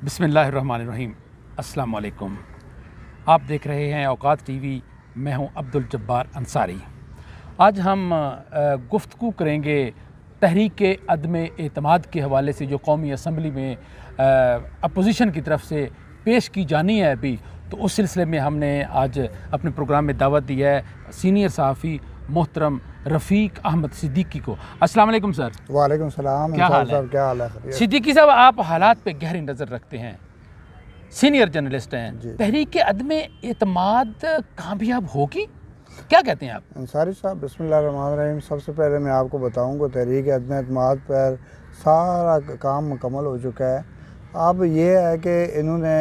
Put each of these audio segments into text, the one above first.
बिस्मिल्लाहिर्रहमानिर्रहीम। अस्सलाम वालेकुम। आप देख रहे हैं औकात टीवी। मैं हूं अब्दुल जब्बार अंसारी। आज हम गुफ्तगू करेंगे तहरीक अदम एतमाद के हवाले से जो कौमी असम्बली में अपोजिशन की तरफ से पेश की जानी है अभी, तो उस सिलसिले में हमने आज अपने प्रोग्राम में दावत दी है सीनियर सहाफ़ी मोहतरम रफ़ीक अहमद सिद्दीकी को। अस्सलाम वालेकुम सर। वालेकुम सलाम। क्या हाल है? क्या हाल है? सिद्दीकी साहब, आप हालात पे गहरी नज़र रखते हैं, सीनियर जर्नलिस्ट हैं, तहरीक अदम एतमाद कामयाब होगी, क्या कहते हैं आप? अंसारी साहब, बिस्मिल्लाहिर्रहमानिर्रहीम। सबसे पहले मैं आपको बताऊंगा तहरीक अदम एतमाद पर सारा काम मुकम्मल हो चुका है। अब ये है कि इन्होंने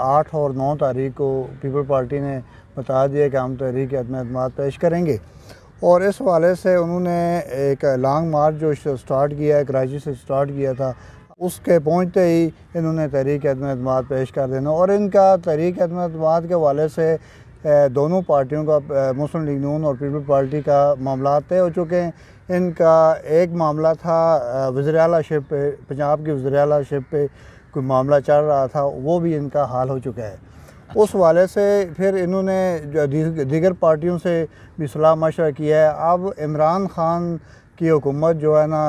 8 और 9 तारीख को पीपल पार्टी ने बता दिया कि हम तहरीक अदम एतमाद पेश करेंगे, और इस हवाले से उन्होंने एक लॉन्ग मार्च जो स्टार्ट किया है, कराची से स्टार्ट किया था, उसके पहुंचते ही इन्होंने तहरीक अदम एतमाद पेश कर देना। और इनका तहरीक अदम एतमाद के हवाले से दोनों पार्टियों का, मुस्लिम लीग नून और पीपल पार्टी का मामला तय हो चुके हैं। इनका एक मामला था वज़ीर-ए-आला-शिप पे, पंजाब की वज़ीर-ए-आला-शिप पे कोई मामला चल रहा था, वो भी इनका हाल हो चुका है। उस हवाले से फिर इन्होंने जो दीगर पार्टियों से भी सलाह मशवरा किया है। अब इमरान खान की हुकूमत जो है ना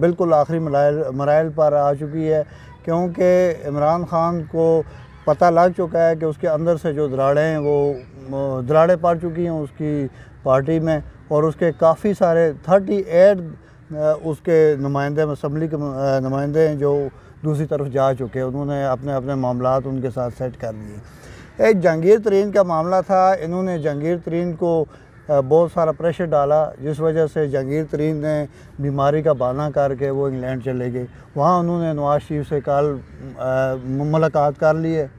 बिल्कुल आखिरी मराइल पर आ चुकी है, क्योंकि इमरान खान को पता लग चुका है कि उसके अंदर से जो दराड़ें हैं वो दराड़ें पड़ चुकी हैं उसकी पार्टी में, और उसके काफ़ी सारे 38 उसके नुमाइंदे, असम्बली के नुमाइंदे हैं जो दूसरी तरफ जा चुके हैं। उन्होंने अपने अपने मामलात उनके साथ सेट कर दिए। एक जहांगीर तरीन का मामला था, इन्होंने जहांगीर तरीन को बहुत सारा प्रेशर डाला, जिस वजह से जहांगीर तरीन ने बीमारी का बहाना करके वो इंग्लैंड चले गए। वहाँ उन्होंने नवाज शरीफ से कल मुलाकात कर ली है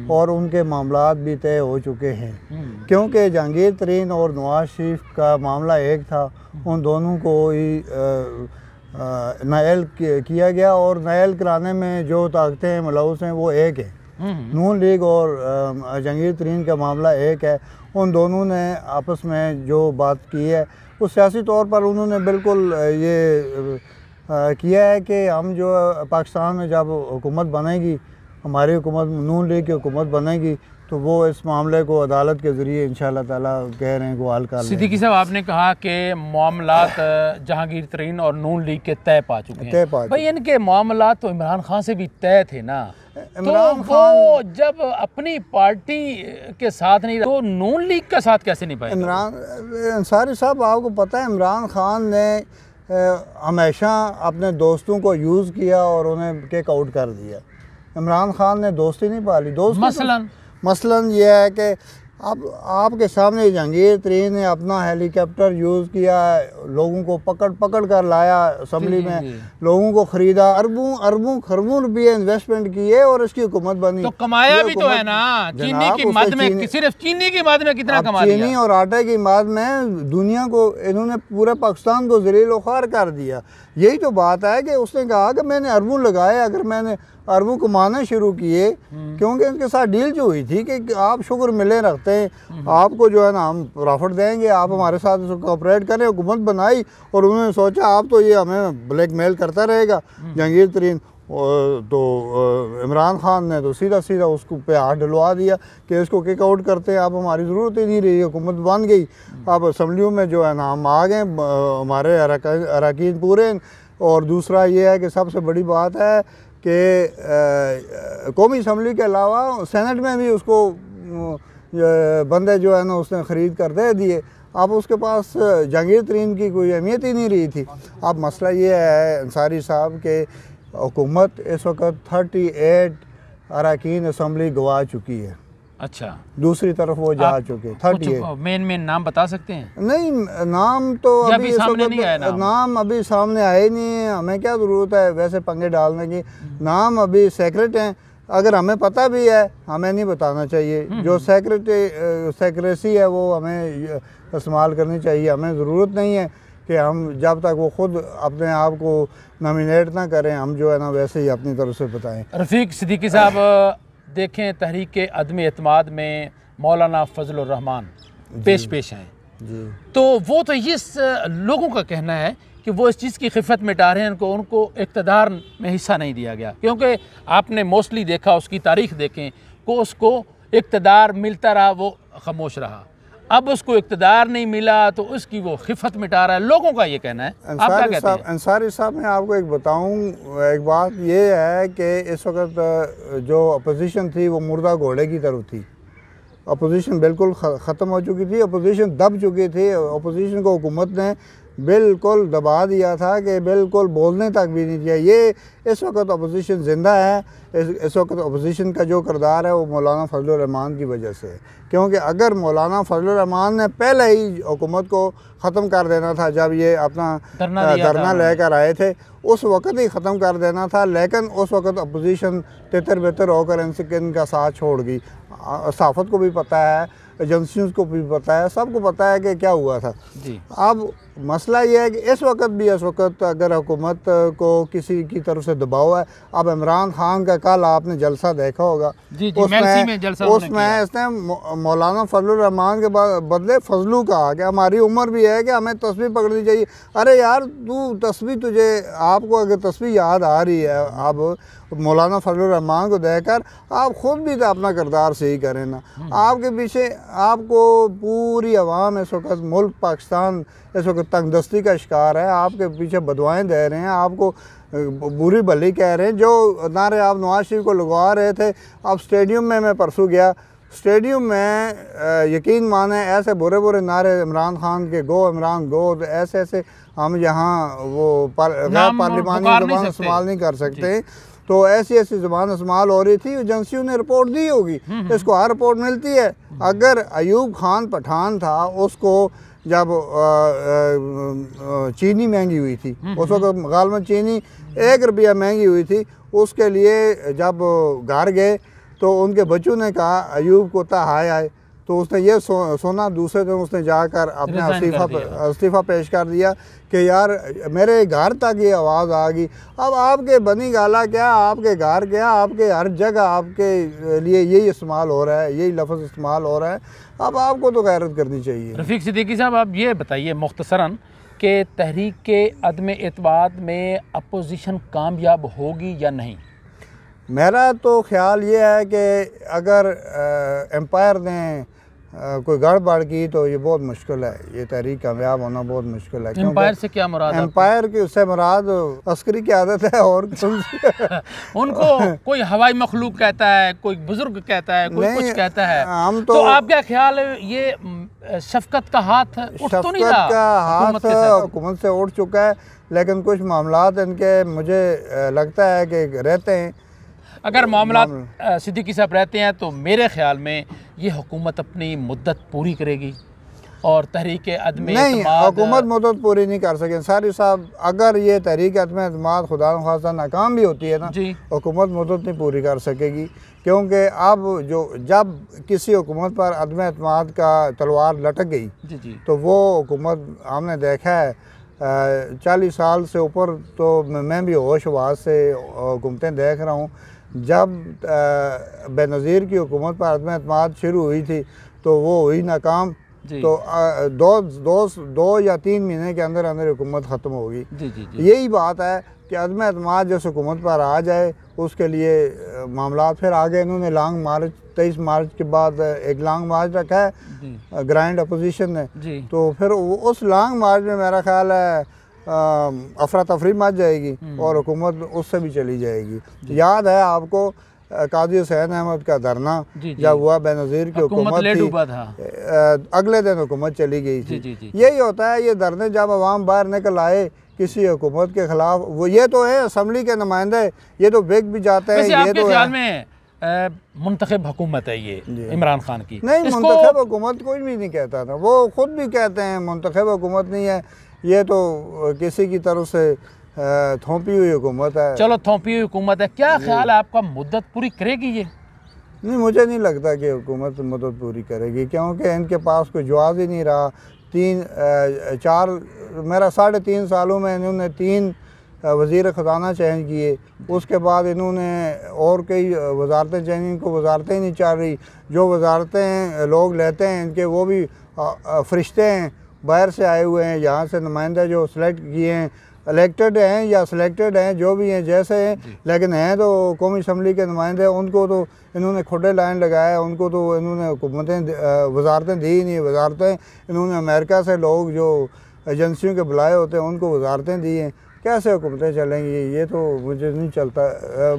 और उनके मामलात भी तय हो चुके हैं, क्योंकि जहांगीर तरीन और नवाज शरीफ का मामला एक था। उन दोनों को ही नायल किया गया, और नायल कराने में जो ताकतें मुलव्वस हैं वो एक है। नून लीग और जहांगीर तरीन का मामला एक है। उन दोनों ने आपस में जो बात की है वो सियासी तौर पर उन्होंने बिल्कुल ये किया है कि हम जो पाकिस्तान में जब हुकूमत बनेगी, हमारी हुकूमत नून लीग की हुकूमत बनेगी, तो वो इस मामले को अदालत के ज़रिए इंशाअल्लाह ताला कह रहे हैं को हल कर लेंगे। सिद्दीकी साहब, आपने कहा कि मामलात जहांगीर तरीन और नून लीग के तय पा चुके हैं। भाई, इनके मामलात तो इमरान खान से भी तय थे ना, इमरान तो वो जब अपनी पार्टी के साथ नहीं रहा तो नून लीग का साथ कैसे नहीं पाएगा? इमरान अंसारी साहब, आपको पता है इमरान खान ने हमेशा अपने दोस्तों को यूज़ किया और उन्हें किक आउट कर दिया। इमरान खान ने दोस्ती नहीं पाली। दोस्त मसलन ये है कि अब आपके सामने जहांगीर तरीन ने अपना हेलीकॉप्टर यूज़ किया, लोगों को पकड़ कर लाया असम्बली में, लोगों को ख़रीदा, अरबों खरबों रुपये इन्वेस्टमेंट किए और इसकी हुकूमत बनी। तो कमाया भी तो है ना, चीनी की मद में, सिर्फ चीनी की मद में कितना कमा लिया? चीनी और आटे की मद में दुनिया को इन्होंने, पूरे पाकिस्तान को ज़लील-ओ-ख़्वार कर दिया। यही तो बात है कि उसने कहा कि मैंने अरबों लगाए, अगर मैंने अरबों कमाना शुरू किए, क्योंकि इनके साथ डील जो हुई थी कि आप शुक्र मिले रखते हैं, आपको जो है ना हम प्रॉफिट देंगे, आप हमारे साथ कोऑपरेट करें। हुकूमत बनाई और उन्होंने सोचा आप तो ये हमें ब्लैकमेल करता रहेगा जहांगीर तरीन, तो इमरान खान ने तो सीधा उसको पे हाथ डलवा दिया कि इसको किक आउट करते हैं, अब हमारी ज़रूरत ही नहीं रही, हुकूमत बन गई। अब असम्बलियों में जो है ना हम आ गए, हमारे अरकान पूरे। और दूसरा ये है कि सबसे बड़ी बात है कि कौमी असम्बली के अलावा सेनेट में भी उसको बंदे जो है ना उसने ख़रीद कर दे दिए। अब उसके पास जहांगीर तरीन की कोई अहमियत ही नहीं रही थी। अब मसला ये है अंसारी साहब के हुकूमत इस वक्त 38 अरकान असम्बली गवा चुकी है। अच्छा, दूसरी तरफ वो जा चुके 38। मेन नाम बता सकते हैं? नहीं, नाम तो अभी सामने नहीं आया। नाम अभी सामने आए नहीं है, हमें क्या ज़रूरत है वैसे पंगे डालने की। नाम अभी सेक्रेट हैं, अगर हमें पता भी है हमें नहीं बताना चाहिए। जो सेक्रेसी है वो हमें इस्तेमाल करनी चाहिए। हमें ज़रूरत नहीं है कि हम जब तक वो ख़ुद अपने आप को नॉमिनेट ना करें, हम जो है ना वैसे ही अपनी तरफ से बताएं। रफ़ीक सिद्दीकी साहब, देखें तहरीक अदम एतमाद में मौलाना फजल-उर-रहमान पेश हैं जी, तो वो तो ये लोगों का कहना है कि वो इस चीज़ की खिफत मिटा रहे हैं, उनको इक़्तिदार में हिस्सा नहीं दिया गया। क्योंकि आपने मोस्टली देखा, उसकी तारीख़ देखें को उसको इक़्तिदार मिलता रहा, वो खामोश रहा। अब उसको इक़्तिदार नहीं मिला तो उसकी वो खिफत मिटा रहा है, लोगों का ये कहना है। आप क्या कहते हैं? अंसारी साहब, मैं आपको एक बताऊं, एक बात ये है कि इस वक्त जो अपोजिशन थी वो मुर्दा घोड़े की तरफ थी। अपोजिशन बिल्कुल ख़त्म हो चुकी थी, अपोजिशन दब चुकी थी। अपोजिशन को हुकूमत ने बिल्कुल दबा दिया था कि बिल्कुल बोलने तक भी नहीं दिया। ये इस वक्त अपोजिशन ज़िंदा है। इस वक्त अपोजिशन का जो किरदार है वो मौलाना फजलुर रहमान की वजह से है। क्योंकि अगर मौलाना फजलुर रहमान ने पहले ही हुकूमत को ख़त्म कर देना था, जब ये अपना धरना लेकर आए थे, उस वक्त ही ख़त्म कर देना था। लेकिन उस वक्त अपोजिशन तितर बितर होकर इनका साथ छोड़ गई। सहाफ़त को भी पता है, एजेंसियों को भी पता है, सबको पता है कि क्या हुआ था जी। अब मसला ये है कि इस वक्त अगर हुकूमत को किसी की तरफ से दबाव है। अब इमरान खान का कल आपने जलसा देखा होगा, उसमें इसने मौलाना फजलुर रहमान के बदले फजलू कहा कि हमारी उम्र भी है कि हमें तस्बीह पकड़नी चाहिए। अरे यार, तू तस्बीह, तुझे आपको अगर तस्बीह याद आ रही है, अब मौलाना फजलुर रहमान को देखकर आप ख़ुद भी तो अपना किरदार सही करें ना। आपके पीछे आपको पूरी अवाम इस वक्त, मुल्क पाकिस्तान इस वक्त तंगदस्ती का शिकार है। आपके पीछे बदवाएँ दे रहे हैं, आपको बुरी भली कह रहे हैं। जो नारे आप नवाज शरीफ को लगवा रहे थे, अब स्टेडियम में मैं परसों गया, स्टेडियम में यकीन माने ऐसे बुरे बुरे नारे इमरान खान के, गो इमरान गो, ऐसे ऐसे हम यहाँ वो पार्लिमानी ज़बान इस्तेमाल नहीं कर सकते। तो ऐसी ऐसी ज़बान इस्तेमाल हो रही थी। एजेंसियों ने रिपोर्ट दी होगी, इसको हर रिपोर्ट मिलती है। अगर अयूब खान पठान था, उसको जब चीनी महंगी हुई थी, उस वक्त गालबन चीनी 1 रुपया महंगी हुई थी, उसके लिए जब घर गए तो उनके बच्चों ने कहा अयूब को हाय आए, तो उसने ये सोना दूसरे दिन उसने जाकर अपना इस्तीफ़ा पेश कर दिया कि यार मेरे घर तक ये आवाज़ आ गई। अब आपके बनी गाला क्या, आपके घर क्या, आपके हर जगह आपके लिए यही इस्तेमाल हो रहा है, यही लफ्ज़ इस्तेमाल हो रहा है। अब आपको तो गैरत करनी चाहिए। रफ़ीक सिद्दीकी साहब, आप ये बताइए मुख्तसरन कि तहरीक के अदम एतमाद में अपोजिशन कामयाब होगी या नहीं? मेरा तो ख्याल ये है कि अगर एम्पायर ने कोई गड़बड़ की तो ये बहुत मुश्किल है, ये तहरीक कामयाब होना बहुत मुश्किल है। एम्पायर से क्या मुराद? एम्पायर की उससे मुराद अस्करी की आदत है और उनको कोई हवाई मखलूक कहता है, कोई बुजुर्ग कहता है, कोई कुछ कहता है। हम तो आप क्या ख्याल है, ये शफकत का हाथ उठ तो नहीं रहा? का हाथ हुकूमत से उठ चुका है, लेकिन कुछ मामलात इनके मुझे लगता है कि रहते हैं। अगर मामला सिद्दीकी साहब रहते हैं तो मेरे ख्याल में ये हुकूमत अपनी मुद्दत पूरी करेगी और तहरीक अदम नहीं, हुकूमत मुद्दत पूरी नहीं कर सके। अंसारी साहब, अगर ये तहरीक अदम एतमाद खुदा न खास्ता नाकाम भी होती है ना, हुकूमत मुद्दत नहीं पूरी कर सकेगी। क्योंकि अब जब किसी हुकूमत पर अदम एतमाद का तलवार लटक गई तो वो हुकूमत हमने देखा है 40 साल से ऊपर, तो मैं भी होश हवास से हुकूमतें देख रहा हूँ। जब बेनज़ीर की हुकूमत पर अदम एतमाद शुरू हुई थी तो वो हुई नाकाम, तो 2 या 3 महीने के अंदर अंदर हुकूमत ख़त्म होगी। यही बात है कि अदम एतमाद जिस हुकूमत पर आ जाए उसके लिए मामला फिर आगे। इन्होंने लॉन्ग मार्च 23 मार्च के बाद एक लॉन्ग मार्च रखा है ग्रैंड अपोजिशन ने, तो फिर उस लॉन्ग मार्च में मेरा ख्याल है अफरा तफरी मच जाएगी और हुकूमत उससे भी चली जाएगी। याद है आपको काजी हुसैन अहमद का धरना जब हुआ, बेनज़ीर की हुकूमत थी, अगले दिन हुकूमत चली गई थी। यही होता है, ये धरने जब अवाम बाहर निकल आए किसी हुकूमत के खिलाफ, वो ये तो है असम्बली के नुमाइंदे, ये तो बिक भी जाते हैं। ये तो है मुंतखब हुकूमत है ये इमरान खान की? नहीं, मुंतखब हुकूमत कोई भी नहीं कहता था, वो खुद भी कहते हैं मुंतखब हुकूमत नहीं है, ये तो किसी की तरफ से थोपी हुई हुकूमत है। चलो, थोपी हुई हुकूमत है, क्या ख्याल है आपका, मुद्दत पूरी करेगी ये? नहीं, मुझे नहीं लगता कि हुकूमत मुद्दत पूरी करेगी, क्योंकि इनके पास कोई जवाब ही नहीं रहा। 3.5 सालों में इन्होंने 3 वज़ीर ख़जाना चेंज किए, उसके बाद इन्होंने और कई वजारतें चेंज, इनको वजारतें ही नहीं चल रही। जो वजारतें लोग लेते हैं इनके, वो भी फरिश्ते हैं, बाहर से आए हुए हैं, यहाँ से नुमाइंदे जो सिलेक्ट किए हैं, इलेक्टेड हैं या सिलेक्टेड हैं, जो भी हैं जैसे हैं, लेकिन हैं तो कौमी असम्बली के नुमाइंदे। उनको तो इन्होंने खुदे लाइन लगाया, उनको तो इन्होंने हुकूमतें वजारतें दी ही नहीं। वजारतें इन्होंने अमेरिका से लोग जो एजेंसियों के बुलाए होते हैं उनको वजारतें दी हैं। कैसे हुकूमतें चलेंगी? ये तो मुझे नहीं चलता,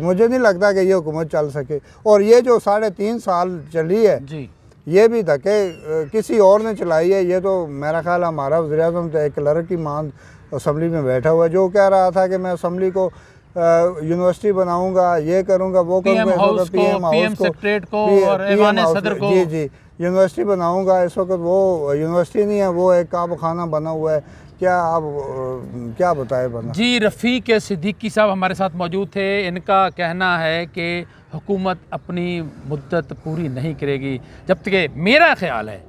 मुझे नहीं लगता कि ये हुकूमत चल सके। और ये जो 3.5 साल चली है जी, ये भी धक्के किसी और ने चलाई है। ये तो मेरा ख्याल हमारा वज़ीर-ए-आज़म तो एक क्लर्क की मान असम्बली में बैठा हुआ है, जो कह रहा था कि मैं असम्बली को यूनिवर्सिटी बनाऊंगा, ये करूंगा, वो करूंगा, पीएम सेक्रेटरीट को और ऐवान सदर को, जी जी यूनिवर्सिटी बनाऊंगा। इस वक्त वो यूनिवर्सिटी नहीं है, वो एक काब खाना बना हुआ है। क्या आप क्या बताएं बना? जी, रफ़ीक सिद्दीकी साहब हमारे साथ मौजूद थे। इनका कहना है कि हुकूमत अपनी मुद्दत पूरी नहीं करेगी, जबकि मेरा ख्याल है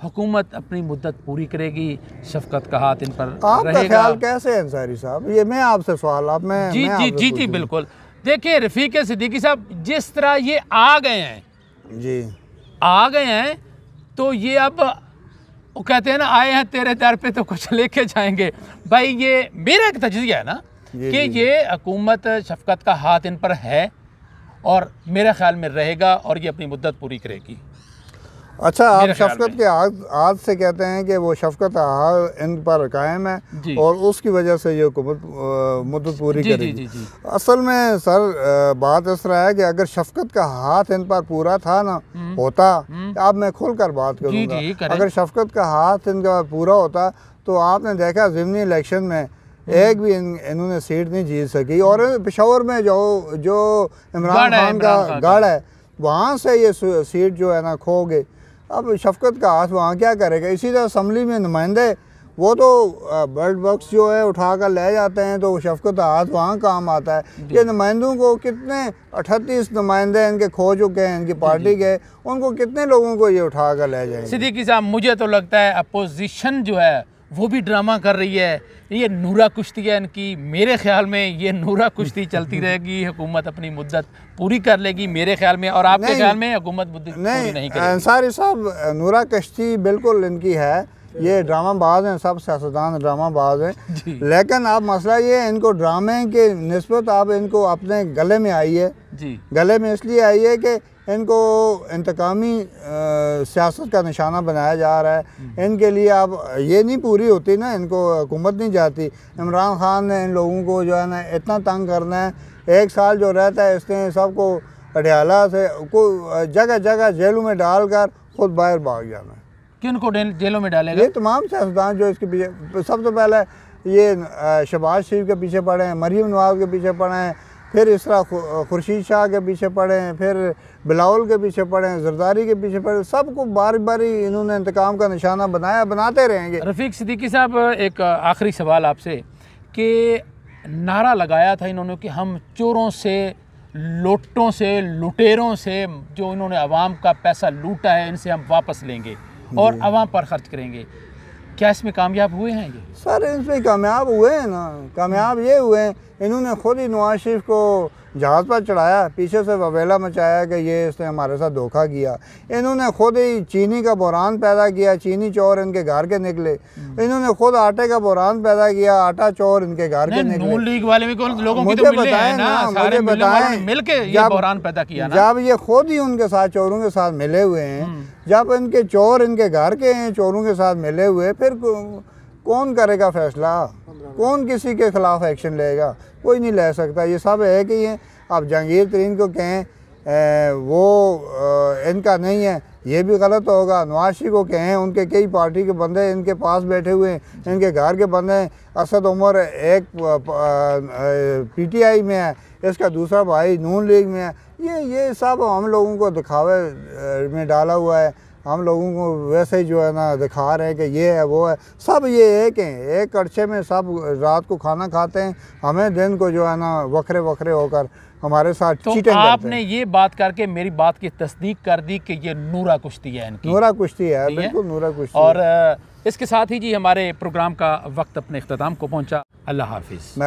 हुकूमत अपनी मुद्दत पूरी करेगी। शफकत का हाथ इन पर आपका रहेगा। ख्याल कैसे है अंसारी साहब? ये मैं आपसे सवाल आप मैं जी मैं जी जी जी बिल्कुल। देखिए रफ़ीक सिद्दीकी साहब, जिस तरह ये आ गए हैं, जी आ गए हैं, तो ये अब वो कहते हैं ना, आए हैं तेरे दर पे तो कुछ लेके जाएंगे। भाई ये मेरा एक तजज़िया है ना कि ये हुकूमत शफकत का हाथ इन पर है और मेरे ख्याल में रहेगा और ये अपनी मुद्दत पूरी करेगी। अच्छा, आप शफकत के हाथ से कहते हैं कि वो शफकत हाथ इन पर कायम है और उसकी वजह से ये हुकूमत मुद्दत पूरी करेगी। असल में सर बात इस तरह है कि अगर शफकत का हाथ इन पर पूरा था ना होता, अब मैं खुल कर बात करूँगा, अगर शफकत का हाथ इनका पूरा होता तो आपने देखा ज़िमनी इलेक्शन में एक भी इन्होंने सीट नहीं जीत सकी। और पेशावर में जो इमरान खान का गढ़ है, वहाँ से ये सीट जो है ना खो गई। अब शफकत का हाथ वहाँ क्या करेगा? इसी तरह असम्बली में नुमाइंदे वो तो बर्ड बॉक्स जो है उठा कर ले जाते हैं, तो शफकत का हाथ वहाँ काम आता है। ये नुमाइंदों को कितने 38 नुमाइंदे इनके खो चुके हैं, इनकी पार्टी के, उनको कितने लोगों को ये उठा कर ले जाएंगे? सिद्दीकी साहब, मुझे तो लगता है अपोजिशन जो है वो भी ड्रामा कर रही है। ये नूरा कुश्ती है इनकी। मेरे ख्याल में ये नूरा कुश्ती चलती रहेगी, हुकूमत अपनी मुद्दत पूरी कर लेगी मेरे ख्याल में। और आपके ख्याल में हुकूमत मुद्दत पूरी नहीं करेगी? अंसारी साहब, नूरा कुश्ती बिल्कुल इनकी है। ये ड्रामा बाज हैं, सब सियासतदान ड्रामा बाज हैं। लेकिन अब मसला ये है, इनको ड्रामे के निस्बत आप इनको अपने गले में आई है। गले में इसलिए आई है कि इनको इंतकामी सियासत का निशाना बनाया जा रहा है। इनके लिए अब ये नहीं पूरी होती ना, इनको हुकूमत नहीं जाती। इमरान खान ने इन लोगों को जो है ना इतना तंग करना है। 1 साल जो रहता है इसने सबको अडयाला से को जगह जगह जेलों में डालकर खुद बाहर भाग जाना है। किनको जेलों में डालेगा? ये तमाम सियासतदान जो इसके पीछे, सबसे पहले ये शहबाज शरीफ के पीछे पड़े हैं, मरीम नवाज के पीछे पड़े हैं, फिर इस तरह खुर्शीद शाह के पीछे पड़े हैं, फिर बिलावल के पीछे पड़े हैं, जरदारी के पीछे पड़े। सबको बारी बारी इन्होंने इंतकाम का निशाना बनाया, बनाते रहेंगे। रफ़ीक सिद्दीकी साहब, एक आखिरी सवाल आपसे कि नारा लगाया था इन्होंने कि हम चोरों से, लोटों से, लुटेरों से, जो इन्होंने अवाम का पैसा लूटा है, इनसे हम वापस लेंगे और अवाम पर खर्च करेंगे। क्या इसमें कामयाब हुए हैं ये? सर इसमें कामयाब हुए हैं ना, कामयाब ये हुए हैं, इन्होंने खुद ही नवाज शरीफ को जहाज़ पर चढ़ाया, पीछे से ववेला मचाया कि ये इसने हमारे साथ धोखा किया। इन्होंने खुद ही चीनी का बहरान पैदा किया, चीनी चोर इनके घर के निकले। इन्होंने खुद आटे का बहरान पैदा किया, आटा चोर इनके घर के निकले। नून लीग वाले भी लोगों की तो मिले हैं ना, सारे मिलके ये बहरान पैदा किया ना। जब ये खुद ही उनके साथ चोरों के साथ मिले हुए हैं, जब इनके चोर इनके घर के हैं, चोरों के साथ मिले हुए, फिर कौन करेगा फैसला? कौन किसी के खिलाफ एक्शन लेगा? कोई नहीं ले सकता। ये सब है कि ये आप जहांगीर तरीन को कहें वो इनका नहीं है, ये भी गलत होगा। नवाज शरीफ को कहें, उनके कई पार्टी के बंदे इनके पास बैठे हुए हैं, इनके घर के बंदे हैं। असद उमर एक PTI में है, इसका दूसरा भाई नून लीग में है। ये सब हम लोगों को दिखावे में डाला हुआ है। हम लोगों को वैसे ही जो है ना दिखा रहे हैं कि ये है वो है। सब ये एक हैं, एक कड़छे में सब रात को खाना खाते हैं, हमें दिन को जो है ना वखरे वखरे होकर हमारे साथ तो चीटिंग आपने ये बात करके मेरी बात की तस्दीक कर दी कि ये नूरा कुश्ती है इनकी। नूरा कुश्ती है, बिल्कुल नूरा कुश्ती। और इसके साथ ही जी हमारे प्रोग्राम का वक्त अपने इख्तिताम को पहुंचा। अल्लाह हाफिज़।